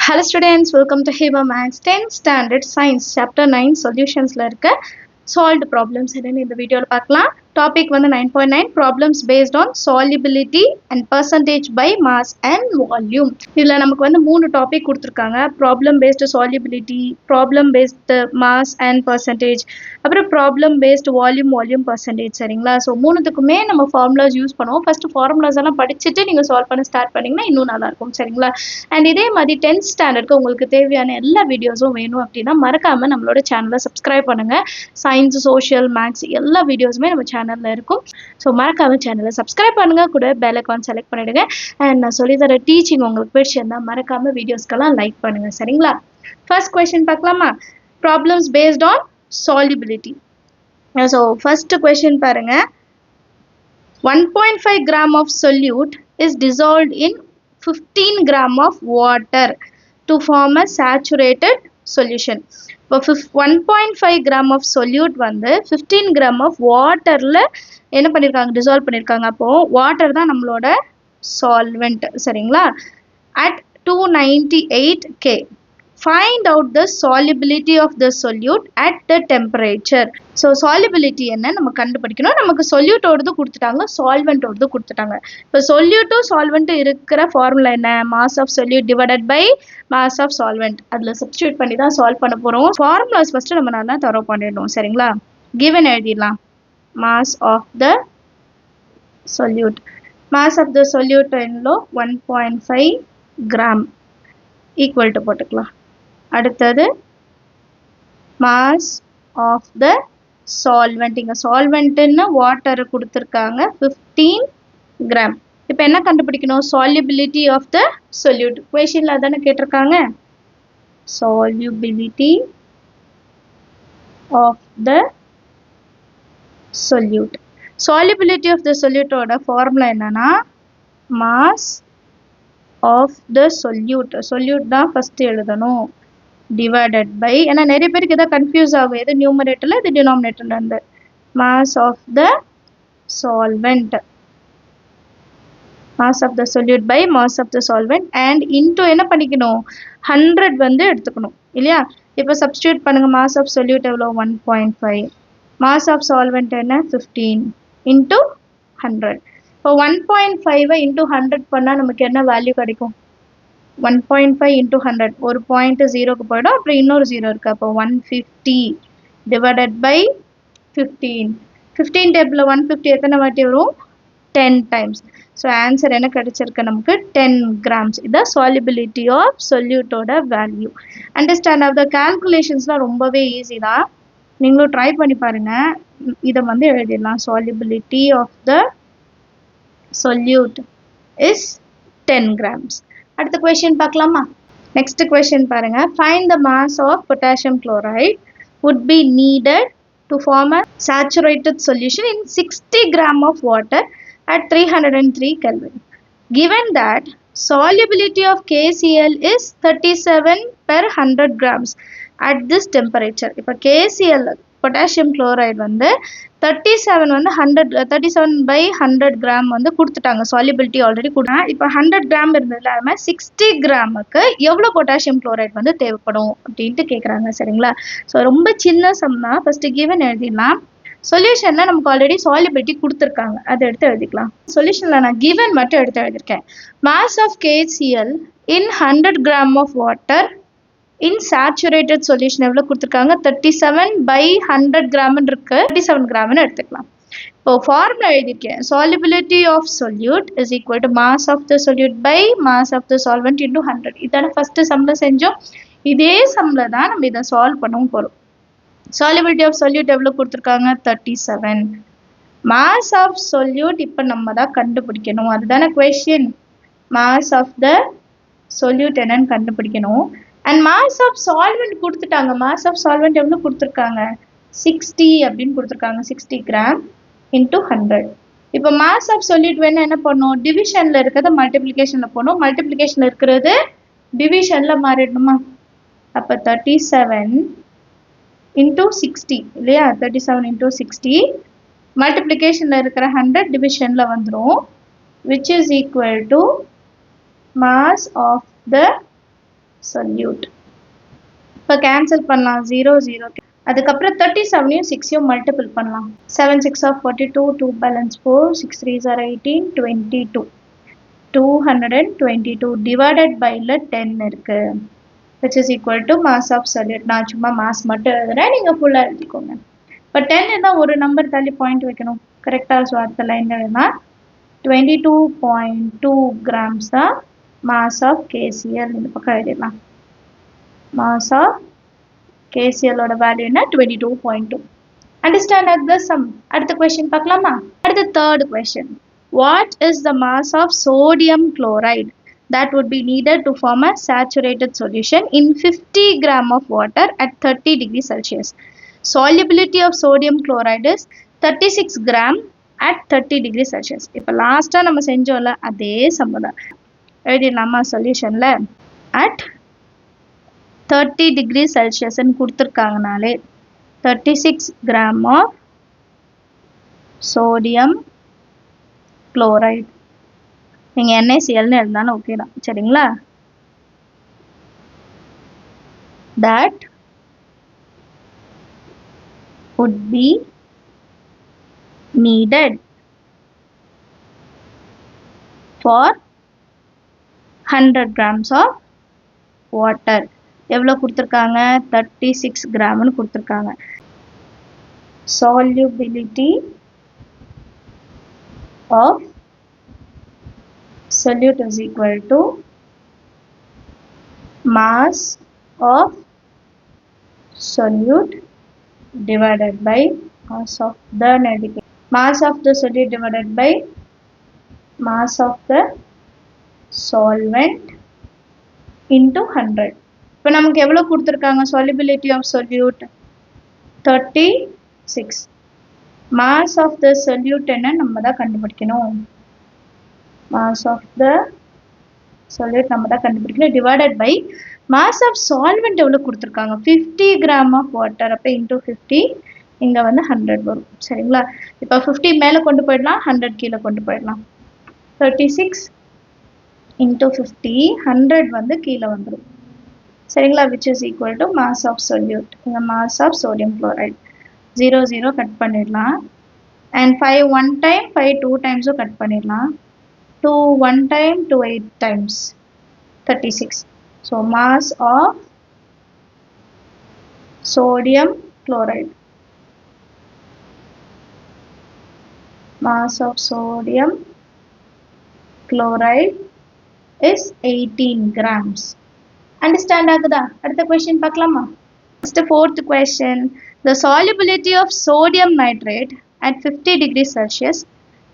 Hello students, welcome to Heba Max 10th Standard Science Chapter 9 Solutions la irukka solved problems in the video la paakalam. Topic வந்து 9.9 problems based on solubility and percentage by mass and volume. இதுல நமக்கு வந்து மூணு topic கொடுத்திருக்காங்க. problem based solubility, problem based mass and percentage, அப்புறம் problem based volume percentage. சரிங்களா? So மூணுத்துக்குமே நம்ம formulas use பண்ணுவோம். ஃபர்ஸ்ட் ஃபார்முலாஸ் எல்லாம் படிச்சுட்டு நீங்கள் சால்வ் பண்ண ஸ்டார்ட் பண்ணிங்கன்னா இன்னும் நல்லா இருக்கும். சரிங்களா? அண்ட் இதே மாதிரி 10th ஸ்டாண்டர்டுக்கு உங்களுக்கு தேவையான எல்லா வீடியோஸும் வேணும் அப்படின்னா மறக்காமல் நம்மளோட சேனலை சப்ஸ்கிரைப் பண்ணுங்கள். சயின்ஸ், சோஷியல், மேக்ஸ் எல்லா வீடியோஸுமே நம்ம சேனலில் இருக்கும். ஸோ மறக்காம சேனலை சப்ஸ்கிரைப் பண்ணுங்கள், கூட பெல் ஐகான் செலக்ட் பண்ணிவிடுங்க. அண்ட் நான் சொல்லித்தர டீச்சிங் உங்களுக்கு பிடிச்சிருந்தா மறக்காமல் வீடியோஸ்க்கெல்லாம் லைக் பண்ணுங்கள். சரிங்களா? ஃபர்ஸ்ட் கொஸ்டின் பார்க்கலாமா? Problems based on solubility. So first question பாருங்க. 1.5 gram of solute is dissolved in 15 gram of water to form a saturated solution. இப்போ 1.5 gram of solute வந்து 15 gram of waterல என்ன பண்ணியிருக்காங்க, டிசால்வ் பண்ணியிருக்காங்க. அப்போ வாட்டர் தான் நம்மளோட சால்வெண்ட். சரிங்களா? at 298 K. Find out the solubility of the solute at the temperature. So solubility என்ன நம்ம கண்டுபிடிக்கணும். நமக்கு solute ஓடுது கொடுத்துட்டாங்க, solvent ஓடுது கொடுத்துட்டாங்க. இப்போ solute solvent இருக்கிற ஃபார்முலா என்ன? mass of solute divided by mass of solvent. அதில் substitute பண்ணி தான் சால்வ் பண்ண போகிறோம். ஃபார்முலாஸ் ஃபஸ்ட்டு நம்ம நல்லா தரவு பண்ணிடணும். சரிங்களா? given எழுதிடலாம். mass of the solute. mass of the solute என்னோ 1.5 gram equal to போட்டுக்கலாம். அடுத்தது mass of the solvent. இங்க solventன்னு வாட்டர் கொடுத்துருக்காங்க 15 gram. இப்போ என்ன கண்டுபிடிக்கணும்? solubility of the solute. questionல அதானே கேட்டிருக்காங்க. solubility of the solute. solubility of the solute ஓட ஃபார்முலா என்னன்னா mass of the solute. solute தான் ஃபர்ஸ்ட் எழுதணும். divided by, ஏன்னா நிறைய பேருக்கு இதை கன்ஃபியூஸ் ஆகும், எது நியூமரேட்டர்ல இது டினாமினேட்டர்ல இருந்து. mass of the solvent. mass of the solute by mass of the solvent and into என்ன பண்ணிக்கணும்? 100 வந்து எடுத்துக்கணும் இல்லையா? இப்போ சப்ஸ்டியூட் பண்ணுங்க. mass of solute எவ்வளோ? 1.5. mass of solvent என்ன? 15 into 100. இப்போ 1.5 into 100 பண்ணால் நமக்கு என்ன வேல்யூ கிடைக்கும்? 1.5 into 100. ஒரு பாயிண்ட் ஜீரோக்கு போயிடும், அப்புறம் இன்னொரு ஜீரோ இருக்கு. அப்போ 150 divided by 15. 15 டேபிளில் 150 எத்தனை வாட்டி வரும்? 10 times. ஸோ ஆன்சர் என்ன கிடைச்சிருக்கு நமக்கு? 10 grams. இதான் solubility of solute value. Understand of the கால்குலேஷன்ஸ்லாம் ரொம்பவே ஈஸி தான், நீங்களும் ட்ரை பண்ணி பாருங்க. இதை வந்து எழுதிடலாம். solubility of the solute is 10 grams. அடுத்த question பார்க்கலாமா? next question பாருங்க. find the mass of potassium chloride would be needed to form a saturated solution in 60 gram of water at 303 Kelvin. given that solubility of KCl is 37 per 100 grams at this temperature. இப்போ KCl potassium chloride வந்து 37 வந்து 37 by 100 gram வந்து கொடுத்துட்டாங்க. Solubility already கொடுத்தாங்க. இப்போ 100 gram இருந்ததுல அது மாதிரி 60 கிராமுக்கு எவ்வளோ பொட்டாசியம் குளோரைடு வந்து தேவைப்படும் அப்படின்ட்டு கேட்குறாங்க. சரிங்களா? ஸோ ரொம்ப சின்ன சம் தான். ஃபர்ஸ்ட் கிவன் எழுதிடலாம். சொல்யூஷன்ல நமக்கு ஆல்ரெடி சாலிபிலிட்டி கொடுத்துருக்காங்க, அதை எடுத்து எழுதிக்கலாம். சொல்யூஷன்ல நான் கிவன் மட்டும் எடுத்து எழுதியிருக்கேன். mass of KCl in 100 gram of water in saturated solution எவ்வளோ கொடுத்துருக்காங்க? 37 by 100 கிராம்னு இருக்கு, 37 கிராம்னு எடுத்துக்கலாம். இப்போ ஃபார்முலா எழுதியிருக்கேன். solubility of solute is equal to mass of the solute by mass of the solvent into 100. இதான ஃபர்ஸ்ட் சம்ல செஞ்சோம். இதே சம்ல தான் நம்ம இதை சால்வ் பண்ணவும் போகிறோம். solubility of solute எவ்வளோ கொடுத்துருக்காங்க? 37. mass of solute இப்போ நம்ம தான் கண்டுபிடிக்கணும். அதுதானே question. mass of the solute என்னன்னு கண்டுபிடிக்கணும். அண்ட் mass of solvent கொடுத்துட்டாங்க. mass of solvent எவ்வளோ கொடுத்துருக்காங்க? 60 அப்படின்னு கொடுத்துருக்காங்க. 60 கிராம் இன்ட்டு 100. இப்போ mass of solute வேணா என்ன பண்ணும்? டிவிஷனில் இருக்கிறத மல்டிப்ளிகேஷனில் போகணும். மல்டிப்ளிகேஷனில் இருக்கிறது டிவிஷனில் மாறிடணுமா? அப்போ 37 இன்ட்டு 60 இல்லையா? 37 இன்ட்டு 60 மல்டிப்ளிகேஷனில் இருக்கிற 100 டிவிஷனில் வந்துடும், which is equal to mass of the solute. இப்போ கேன்சல் பண்ணலாம் 0 0. அதுக்கப்புறம் 37யும் 6யும் மல்டிபிள் பண்ணலாம். 7 6 are 42, 2 balance 4, 6 3s are 18, 22. 222 divided by 10 இருக்கு, which is equal to mass of solute. நான் சும்மா மாஸ் மட்டும் எழுதுறேன், நீங்கள் ஃபுல்லாக எழுதிக்கோங்க. இப்போ 10 இருந்தால் ஒரு நம்பர் தள்ளி பாயிண்ட் வைக்கணும் கரெக்டாக. ஸோ அடுத்த லைன் எழுதுனா 22.2 grams தான் மாஸ் ஆஃப் KCl. இந்த பக்கம் எழுதிடலாம். mass of KCl ஓட வேல்யூ என்ன 22.2. Understand at the sum. அடுத்த question பார்க்கலாமா? அடுத்த third question. What is the mass of sodium chloride that would be needed to form a saturated solution in 50 gram of water at 30 degrees Celsius? Solubility of sodium chloride is 36 gram at 30 degrees Celsius. இப்போ லாஸ்ட்டாக நம்ம செஞ்சோம்ல அதே சம்பளம் எழுதிடலாமா சொல்யூஷனில். At 30 degree Celsius கொடுத்துருக்காங்கனாலே 36 gram of sodium chloride. நீங்கள் NaClன்னு எழுதினாலும் ஓகே தான் சரிங்களா. that would be needed for 100 grams of water. எவ்வளோ கொடுத்துருக்காங்க 36 கிராம்னு கொடுத்துருக்காங்க. solubility of solute is equal to mass of solute divided by mass of the mass of the solute divided by mass of the solvent into 100. இப்போ நமக்கு எவ்வளோ கொடுத்துருக்காங்க solubility of solute 36. mass of the solute என்ன நம்ம தான் கண்டுபிடிக்கணும். mass of the solute நம்ம தான் கண்டுபிடிக்கணும் divided by mass of solvent எவ்வளோ கொடுத்துருக்காங்க 50 gram of water. அப்போ into 50 இங்கே வந்து 100 வரும் சரிங்களா. இப்போ 50 மேலே கொண்டு போயிடலாம், 100 கீழே கொண்டு போயிடலாம். 36 into 50 100 வந்து கீழே வந்துடும் சரிங்களா. which is equal to mass of solute. இந்த mass of sodium chloride 0 0 cut பண்ணிடலாம். and 5 1 time 5 2 times கட் பண்ணிடலாம். 2 1 time 2 8 times 36. so mass of sodium chloride, mass of sodium chloride is 18 grams. Understand ஆகுதா? அடுத்த question பார்க்கலாமா? It's the fourth question. The solubility of sodium nitrate at 50 degrees Celsius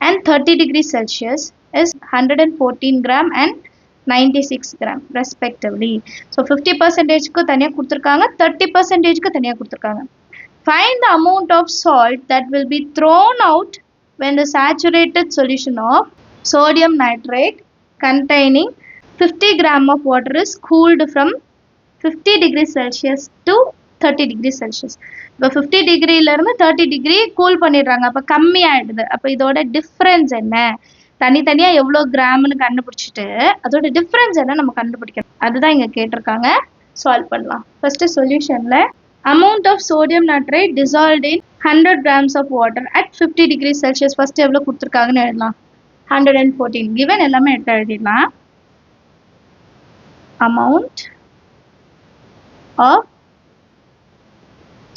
and 30 degrees Celsius is 114 gram and 96 gram respectively. So 50% க்கு தனியாக கொடுத்துருக்காங்க, 30% க்கு தனியாக கொடுத்துருக்காங்க. Find the amount of salt that will be thrown out when the saturated solution of sodium nitrate containing 50 gram of water is cooled from 50 degrees Celsius to 30 degrees Celsius. இப்போ 50 டிகிரியிலேருந்து 30 degree cool பண்ணிடுறாங்க, அப்போ கம்மி ஆகிடுது. அப்போ இதோட difference என்ன, தனித்தனியாக எவ்வளோ கிராம்னு கண்டுபிடிச்சிட்டு அதோட டிஃப்ரென்ஸ் என்ன நம்ம கண்டுபிடிக்கணும். அதுதான் இங்கே கேட்டிருக்காங்க. சால்வ் பண்ணலாம். ஃபஸ்ட்டு சொல்யூஷனில் amount of sodium nitrate dissolved in 100 grams of water at 50 degrees Celsius. First எவ்வளோ கொடுத்துருக்காங்கன்னு எழுதலாம். 114 given எல்லாமே எடுத்து எழுதிடலாம். amount of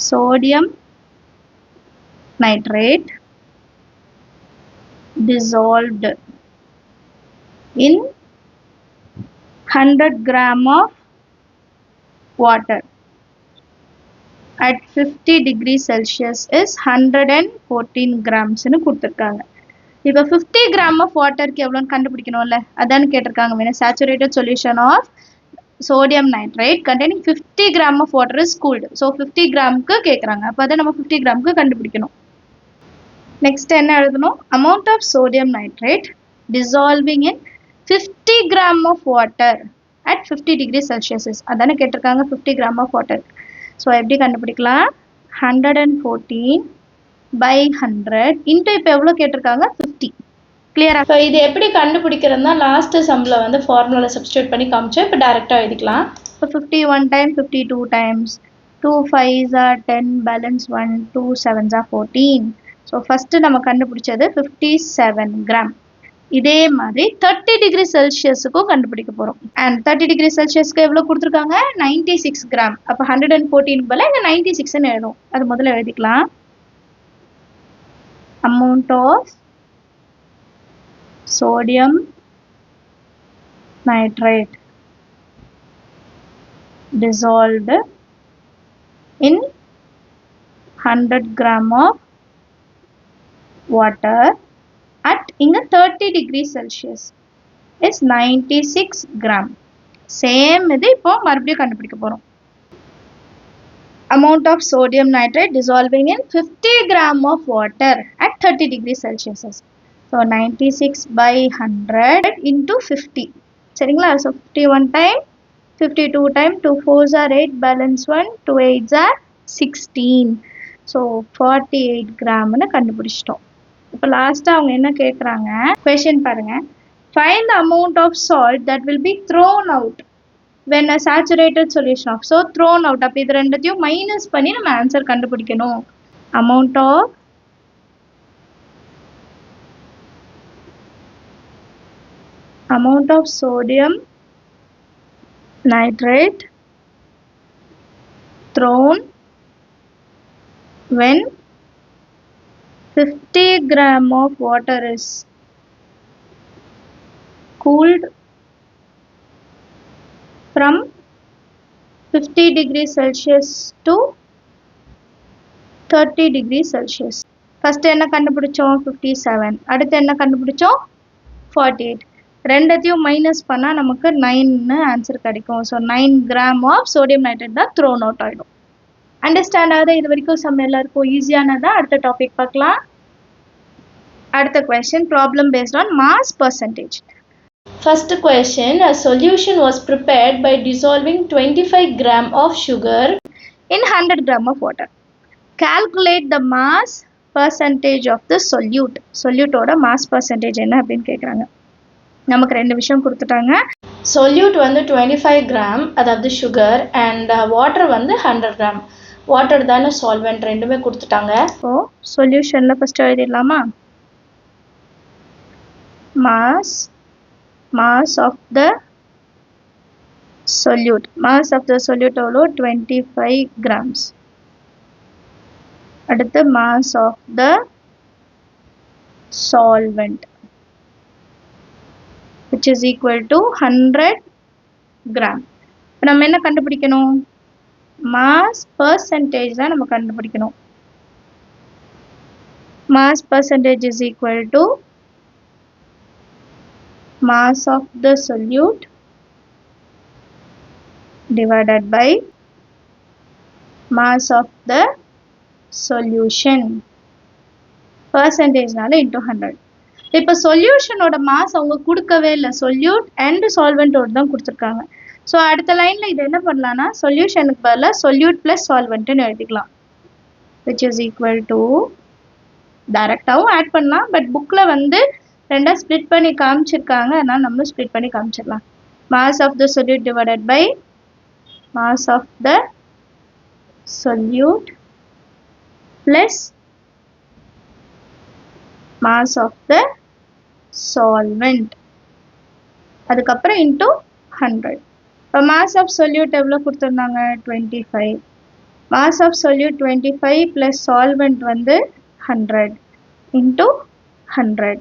sodium nitrate dissolved in 100 gram of water at 50 degrees Celsius is 114 grams னு கொடுத்துருக்காங்க. இப்போ 50 gram of waterக்கு எவ்வளோன்னு கண்டுபிடிக்கணும்ல, அதான்னு கேட்டிருக்காங்க. வேணும் saturated solution of sodium nitrate containing 50 gram of water is cooled. So 50 gramக்கு கேட்குறாங்க, அப்போ அதை நம்ம 50 gramக்கு கண்டுபிடிக்கணும். நெக்ஸ்ட் என்ன எழுதணும், amount of sodium nitrate dissolving in 50 gram of water at 50 degrees Celsius is அதானே கேட்டிருக்காங்க 50 gram of water. ஸோ எப்படி கண்டுபிடிக்கலாம், 114 by 100 இன்ட்டு இப்போ எவ்வளோ கேட்டிருக்காங்க 50. கிளியரா? ஸோ இது எப்படி கண்டுபிடிக்கிறதுனா லாஸ்ட்டு சம்மில் வந்து ஃபார்முலாவில் சப்ஸ்டியூட் பண்ணி காமிச்சோம். இப்போ டேரெக்டாக எழுதிக்கலாம். So 51 times 52 times 2 5s are 10 balance 1 2 7s are 14. So first நம்ம கண்டுபிடிச்சது 57 gram. இதே மாதிரி 30 டிகிரி செல்சியஸுக்கும் கண்டுபிடிக்க போறோம். அண்ட் 30 டிகிரி செல்சியஸ்க்கு எவ்வளவு கொடுத்துருக்காங்க 96 கிராம். அப்ப 114 போல இங்க 96 எழுதும். அது முதல்ல எழுதிக்கலாம். Amount of sodium nitrate dissolved in 100 gram of water at inga 30 degrees Celsius is 96 gram. Same இது இப்போ மறுபடியும் கண்டுபிடிக்க போறோம். Amount of sodium nitrate dissolving in 50 gram of water at 30 degrees Celsius. So 96 by 100 into 50. சரிங்களா? So 51 time 52 time 2 4s are 8 balance 1 2 8s are 16. So 48 gram னு கண்டுபிடிச்சிட்டோம். இப்போ லாஸ்டா அவங்க என்ன கேக்குறாங்க क्वेश्चन பாருங்க. Find the amount of salt that will be thrown out when a saturated solution of. So thrown out அப்ப இது ரெண்டத்தையும் மைனஸ் பண்ணி நம்ம ஆன்சர் கண்டுபிடிக்கணும். amount of sodium nitrate thrown when 50 gram of water is cooled from 50 degrees Celsius to 30 degrees Celsius. First என்ன கண்டுபிடிச்சோம் 57. அடுத்து என்ன கண்டுபிடிச்சோம் 48. ரெண்டத்தையும் மைனஸ் பண்ணா நமக்கு 9 னு ஆன்சர் கிடைக்கும். So 9 gram of sodium nitrate தான் thrown out ஆயிடும். அண்டர்ஸ்டாண்ட் ஆகுதா? இது வரைக்கும் சம் எல்லாருக்கும் ஈஸியானதா? அடுத்த டாபிக் பார்க்கலாம். அடுத்த question problem based on mass percentage. First question, a solution was prepared by dissolving 25 gram of sugar in 100 gram of water. Calculate the mass percentage of the solute. Solute ஓட mass percentage என்ன அப்படின்னு கேக்குறாங்க. நமக்கு ரெண்டு விஷயம் கொடுத்துட்டாங்க. solute வந்து 25 gram அதாவது sugar and water வந்து 100 gram. water தான solvent ரெண்டுமே கொடுத்துட்டாங்க. இப்போ சொல்யூஷன்ல first எழுதிடலாமா? mass of the solute. mass of the solute எவ்வளோ 25 grams. அடுத்து mass of the solvent which is equal to 100 gram. நம்ம என்ன கண்டுபிடிக்கணும்? mass percentage தான் நம்ம கண்டுபிடிக்கணும். mass percentage is equal to mass of the solute divided by mass of the solution. percentage நால into 100. இப்போ சொல்யூஷனோட மாஸ் அவங்க கொடுக்கவே இல்லை. சொல்யூட் அண்ட் சால்வெண்டோட தான் கொடுத்துருக்காங்க. ஸோ அடுத்த லைன்ல இது என்ன பண்ணலாம்னா சொல்யூஷனுக்கு பதிலாக சொல்யூட் பிளஸ் சால்வெண்ட்னு எழுதிக்கலாம். விச் இஸ் ஈக்குவல் டு டைரக்டாகவும் ஆட் பண்ணலாம். பட் புக்கில் வந்து ரெண்டா ஸ்ப்ளிட் பண்ணி காமிச்சிருக்காங்க. அதனால நம்மளும் ஸ்ப்ளிட் பண்ணி காமிச்சிடலாம். Mass of the solute divided by mass of the solute plus mass of the solvent. அதுக்கப்புறம் into 100. இப்போ mass of solute எவ்வளோ கொடுத்துருந்தாங்க 25. mass of solute 25 plus solvent வந்து 100 into 100.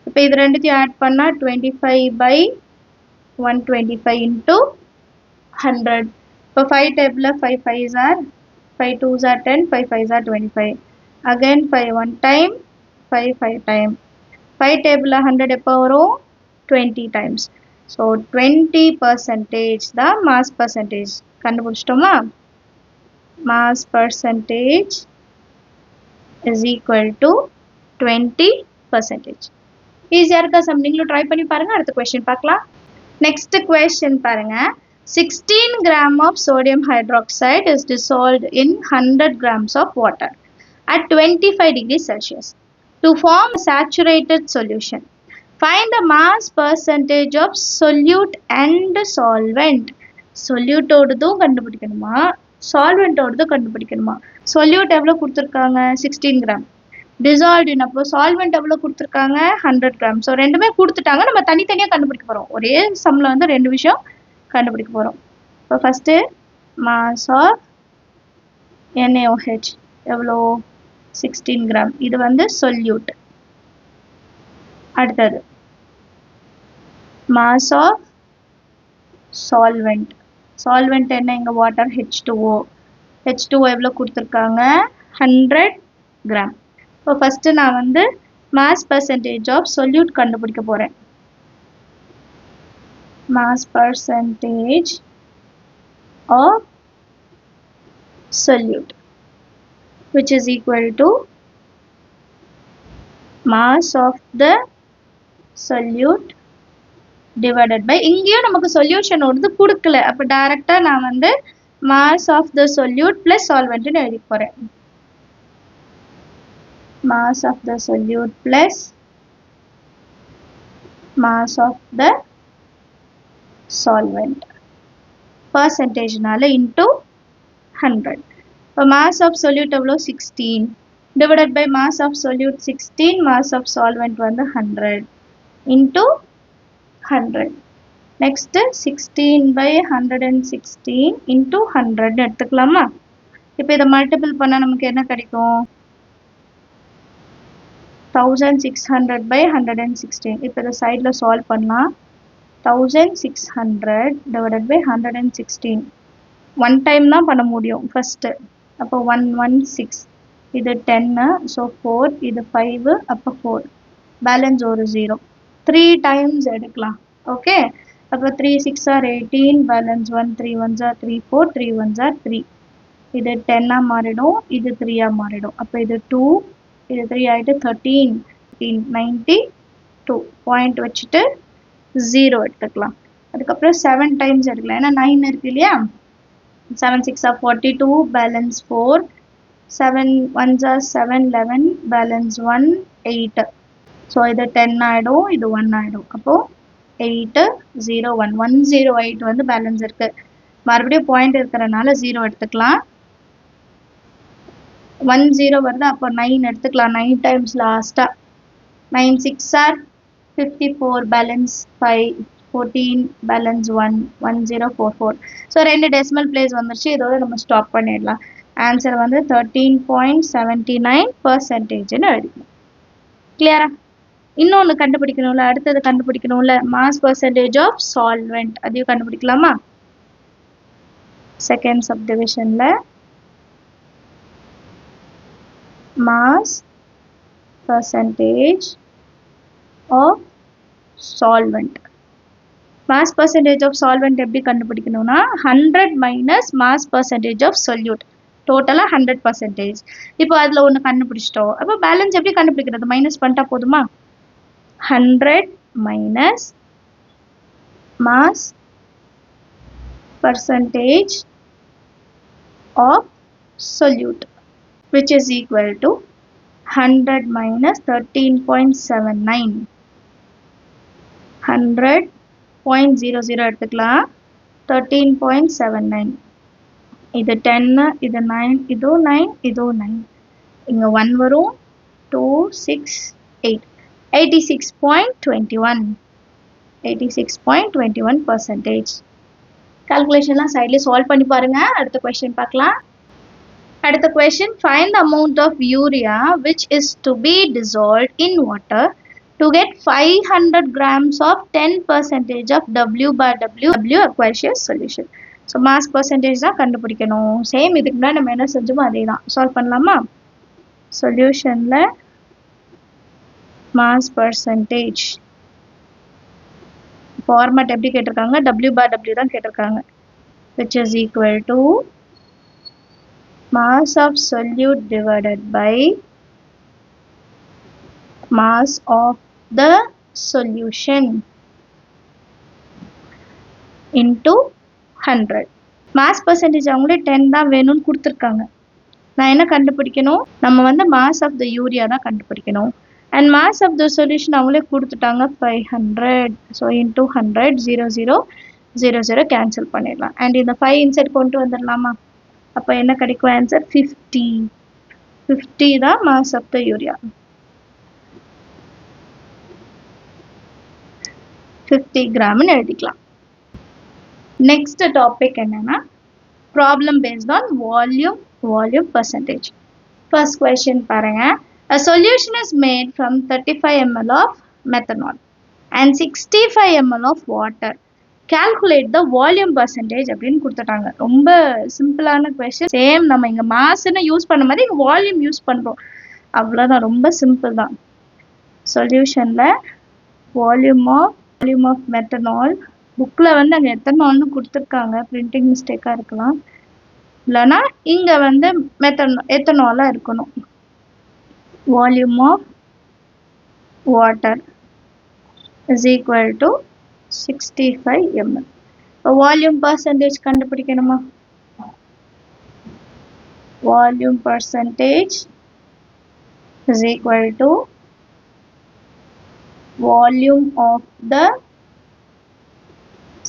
இப்போ இது ரெண்டுத்தையும் ஆட் பண்ணா 25 by 125 into 100. இப்போ 5 டேபிளில் 5 5s are 5 2s are 10 5 5s are 25. again 5 1 time 5 5 time 5 table 100 எப்போ வரும் 20 times. so 20% தான் mass percentage. கண்டுபிடிச்சிட்டோமா? mass percentage is equal to 20%. ஈஸியா இருக்கா? சம் நீங்களும் ட்ரை பண்ணி பாருங்க. அடுத்த கொஸ்டின் பார்க்கலாம். நெக்ஸ்ட் கொஸ்டின் பாருங்க. 16 gram of sodium hydroxide is dissolved in 100 grams of water at 25 degrees Celsius to form a saturated solution. Find the mass percentage of solute and solvent. சொல்யூட்டோடதும் கண்டுபிடிக்கணுமா, சால்வெண்ட்டோடதும் கண்டுபிடிக்கணுமா? சொல்யூட் எவ்வளோ கொடுத்துருக்காங்க? 16 கிராம். டிசால்வ்டு அப்போ solvent எவ்வளோ கொடுத்துருக்காங்க? 100 கிராம். ஸோ ரெண்டுமே கொடுத்துட்டாங்க, நம்ம தனித்தனியாக கண்டுபிடிக்க போகிறோம். ஒரே சம்மில் வந்து ரெண்டு விஷயம் கண்டுபிடிக்க போகிறோம். இப்போ ஃபஸ்ட்டு மாஸ் ஆஃப் NaOH எவ்வளோ? 16 கிராம். இது வந்து சொல்யூட். அடுத்தது மாஸ் ஆஃப் சால்வெண்ட். சால்வெண்ட் என்ன? இங்கே வாட்டர் H2O. H2O எவ்வளோ கொடுத்துருக்காங்க? 100 கிராம். இப்போ ஃபஸ்ட்டு நான் வந்து மாஸ் பர்சன்டேஜ் ஆஃப் சொல்யூட் கண்டுபிடிக்க போகிறேன். Mass percentage of solute, which is equal to mass of the solute divided by, இங்கேயும் நமக்கு சொல்யூஷன் வந்து கொடுக்கல, அப்போ டைரெக்டாக நான் வந்து mass of the solute plus solvent ன்னு எழுதி போகிறேன். mass of the solute plus mass of the solvent percentageனால into 100. இப்போ mass of solute எவ்வளோ? 16 divided by mass of solute 16, mass of solvent வந்து 100 into 100. next 16 by 116 into 100 எடுத்துக்கலாமா? இப்போ இதை multiple பண்ணால் நமக்கு என்ன கிடைக்கும்? 1600 by 116. இப்போ இதை சைடில் சால்வ் பண்ணலாம். 1600 divided by 116. ஒன் டைம் தான் பண்ண முடியும் ஃபஸ்ட்டு. அப்போ 116, இது 10, ஸோ 4, இது 5, அப்போ 4, பேலன்ஸ் ஒரு 0. 3 டைம்ஸ் எடுக்கலாம். ஓகே, அப்போ 3 6 are 18, balance 1, 3 1s are 3, 4, 3 1s are 3. இது 10 மாறிடும், இது 3 மாறிடும். அப்போ இது 2, இது 3 ஆகிட்டு 13, 92. பாயிண்ட் வச்சுட்டு 0 எடுத்துக்கலாம். அதுக்கப்புறம் 7 டைம்ஸ் எடுக்கலாம், ஏன்னா 9 இருக்கு இல்லையா? 7 6 are 42, balance 4, 7 1s are 7, 11, balance 1, 8. So இது 10 ஆகிடும், இது 1 ஆகிடும். அப்போது 8 0 1 108 வந்து பேலன்ஸ் இருக்குது. மறுபடியும் பாயிண்ட் இருக்கிறனால 0 எடுத்துக்கலாம். 1 0 வருது, அப்போ 9 எடுத்துக்கலாம். 9 டைம்ஸ் லாஸ்ட்டாக 9 6 are 54, balance 5, 14, balance 1, 1044. So 2 decimal place வந்துருச்சு. இதோட நம்ம ஸ்டாப் பண்ணிடலாம். ஆன்சர் வந்து 13.79%ன்னு எழுதிக்கணும். கிளியரா? இன்னொன்று கண்டுபிடிக்கணும்ல, அடுத்தது கண்டுபிடிக்கணும்ல, மாஸ் பர்சன்டேஜ் ஆஃப் சால்வெண்ட். அதையும் கண்டுபிடிக்கலாமா? செகண்ட் சப்டிவிஷனில் mass percentage of solvent. mass percentage of solvent எப்படி கண்டுபிடிக்கணும்னா 100 minus mass percentage of solute, டோட்டலாக 100%. இப்போ அதில் ஒன்று கண்டுபிடிச்சிட்டோம். அப்போ பேலன்ஸ் எப்படி கண்டுபிடிக்கிறது? மைனஸ் பண்ணிட்டா போதுமா? 100 minus mass percentage of solute, which is equal to 100 minus 13.79. 100.00 எடுத்துக்கலாம். 13.79. இது 10, இது 9, இதோ 9, இதோ 9. இங்கே 1 வரும். 2 6 8. 86.21. 86.21%. கால்குலேஷன்லாம் சைட்லேயே சால்வ் பண்ணி பாருங்க. அடுத்த கொஸ்டின் பார்க்கலாம். அடுத்த question, find the amount of urea which is to be dissolved in water to get 500 grams of 10% of W/W aqueous solution. So mass percentage தான் கண்டுபிடிக்கணும். சேம் இதுக்கு முன்னாடி நம்ம என்ன செஞ்சோமோ அதே தான். சால்வ் பண்ணலாமா? சொல்யூஷனில் மாஸ் பர்சன்டேஜ் ஃபார்மேட் எப்படி கேட்டிருக்காங்க? W/W தான் கேட்டிருக்காங்க. which is equal to mass of solute divided by mass of the solution into 100. mass percentage அவங்களே 10 தான் வேணும்னு கொடுத்துருக்காங்க. நான் என்ன கண்டுபிடிக்கணும்? நம்ம வந்து mass of the urea தான் கண்டுபிடிக்கணும். and mass of the solution அவங்களே கொடுத்துட்டாங்க 500. ஸோ into 100 0 0 0 0 கேன்சல் பண்ணிடலாம். அண்ட் இந்த 5 இன்சைட் கொண்டு வந்துடலாமா? அப்போ என்ன கிடைக்கும் ஆன்சர்? 50. 50 தான் மாஸ் ஆஃப் த யூரியா. 50 கிராம்னு எழுதிக்கலாம். நெக்ஸ்ட் டாபிக் என்னன்னா problem based on volume percentage. First question பாருங்க. A solution is made from 35 ml of methanol and 65 ml of water. Calculate the volume percentage அப்படின்னு கொடுத்துட்டாங்க. ரொம்ப சிம்பிளான கொஸ்டின். சேம் நம்ம இங்க மாஸ்ன்னு use பண்ண மாதிரி இங்க வால்யூம் யூஸ் பண்றோம். அவ்வளவுதான், ரொம்ப சிம்பிள் தான். சொல்யூஷன்ல வால்யூம் ஆஃப் மெத்தனால், புக்ல வந்து அங்க எத்தனால்னு கொடுத்துருக்காங்க, பிரிண்டிங் மிஸ்டேக்கா இருக்கலாம். இல்லைன்னா இங்க வந்து எத்தனாலா இருக்கணும். Volume of water is equal to 65 ml. Volume percentage கண்டுபிடிக்கணுமா? Volume percentage is equal to volume of the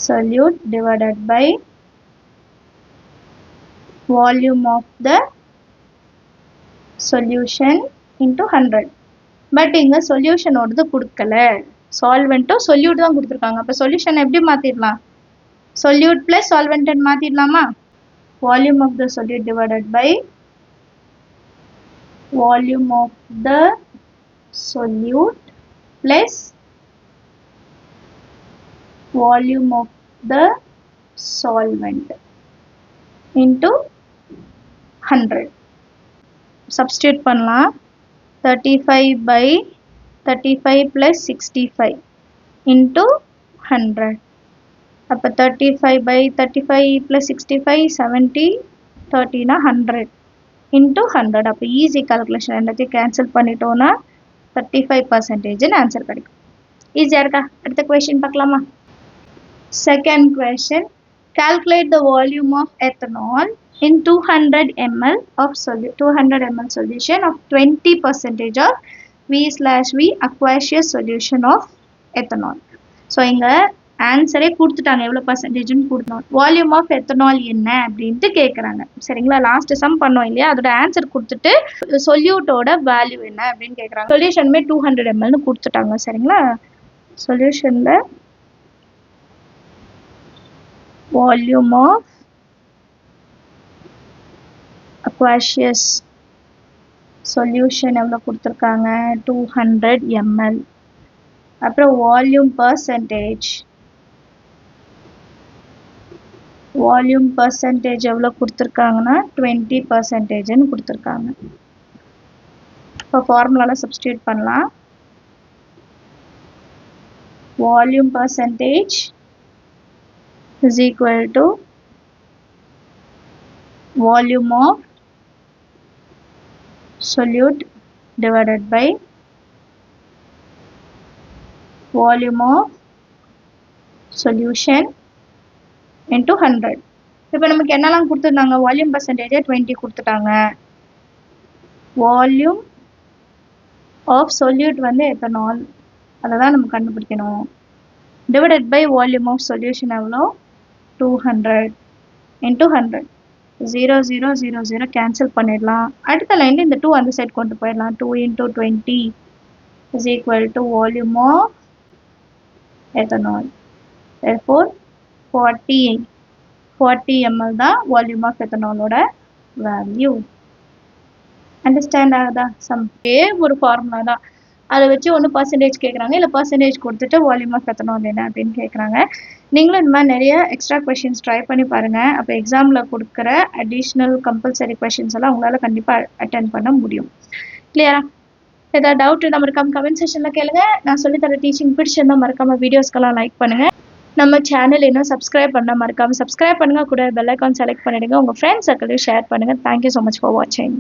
solute divided by volume of the solution into 100. But இங்க சொல்யூஷன் ஓடுது கொடுக்கல, சால்வெண்ட்டும் சொல்யூட் தான் கொடுத்துருக்காங்க. அப்போ சொல்யூஷன் எப்படி மாத்திடலாம்? சொல்யூட் பிளஸ் சால்வெண்ட் மாத்திடலாமா? Volume of the solute divided by volume of the solute plus volume of the solvent into 100. Substitute பண்ணலாம். 35 by 35 plus 65 into 100. அப்போ 35 by 35 plus 65 70, 30 னா 100 into 100. அப்போ ஈஸி கால்குலேஷன், எல்லாத்தையும் கேன்சல் பண்ணிட்டோம்னா 35% ஆன்சர் கிடைக்கும். ஈஸியாக இருக்கா? அடுத்த கொஸ்டின் பார்க்கலாமா? Second question, calculate the volume of ethanol in 200 ml of 200 ml solution of 20% of V/V aqueous solution of ethanol. So இங்கே ஆன்சரே கொடுத்துட்டாங்க, எவ்வளோ பர்சன்டேஜ்னு கொடுத்தோம். வால்யூம் ஆஃப் எத்தனால் என்ன அப்படின்ட்டு கேட்குறாங்க. சரிங்களா? லாஸ்ட் சம் பண்ணோம் இல்லையா, அதோட ஆன்சர் கொடுத்துட்டு சொல்யூட்டோட வேல்யூ என்ன அப்படின்னு கேட்குறாங்க. சொல்யூஷனுமே 200 mlன்னு கொடுத்துட்டாங்க. சரிங்களா? சொல்யூஷனில் volume of aqueous solution எவ்வளோ கொடுத்துருக்காங்க? 200 ml. அப்புறம் வால்யூம் பர்சன்டேஜ் எவ்வளோ கொடுத்துருக்காங்கன்னா 20%ன்னு கொடுத்துருக்காங்க. இப்போ ஃபார்முலாவில் சப்ஸ்டியூட் பண்ணலாம். Volume percentage is equal to volume of solute divided by volume of solution into 100. இப்போ நமக்கு என்னெல்லாம் கொடுத்துருந்தாங்க? வால்யூம் பர்சன்டேஜ் 20 கொடுத்துட்டாங்க. வால்யூம் ஆஃப் solute வந்து எத்தனால், அதை தான் நம்ம கண்டுபிடிக்கணும். Divided by volume of solution எவ்வளோ? 200 into 100. 0 0 0 0 கேன்சல் பண்ணிடலாம். அடுத்த லைனில் இந்த 2 அந்த சைட் கொண்டு போயிடலாம். 2 into 20 is equal to volume of ethanol. Therefore 40 ml தான் வால்யூம் ஆஃப் எத்தனாலோட வேல்யூ. அண்டர்ஸ்டாண்ட் ஆகுதா? ஒரு ஃபார்முலா தான், அதை வச்சு ஒன்று பர்சன்டேஜ் கேட்குறாங்க, இல்லை பர்சன்டேஜ் கொடுத்துட்டு வால்யூம் ஆஃப் எத்தனால் என்ன அப்படின்னு கேட்குறாங்க. நீங்களும் இந்த மாதிரி நிறைய எக்ஸ்ட்ரா கொஷின்ஸ் ட்ரை பண்ணி பாருங்கள். அப்போ எக்ஸாமில் கொடுக்குற அடிஷ்னல் கம்பல்சரி கொஷின்ஸ் எல்லாம் உங்களால் கண்டிப்பாக அட்டென்ட் பண்ண முடியும். கிளியரா? ஏதாவது டவுட் இருந்தால் மறக்காமல் கமெண்ட் செக்ஷனில் கேளுங்க. நான் சொல்லித்தர டீச்சிங் பிடிச்சிருந்தால் மறக்காமல் வீடியோஸ்க்கெல்லாம் லைக் பண்ணுங்கள். நம்ம சேனல் இன்னும் சப்ஸ்கிரைப் பண்ணால் மறக்காமல் சப்ஸ்கிரைப் பண்ணுங்கள். கூட பெல் ஐக்கான் செலக்ட் பண்ணிவிடுங்க. உங்கள் ஃப்ரெண்ட்ஸ் சர்க்கிளையும் ஷேர் பண்ணுங்கள். தேங்க்யூ ஸோ மச் ஃபார் வாட்சிங்.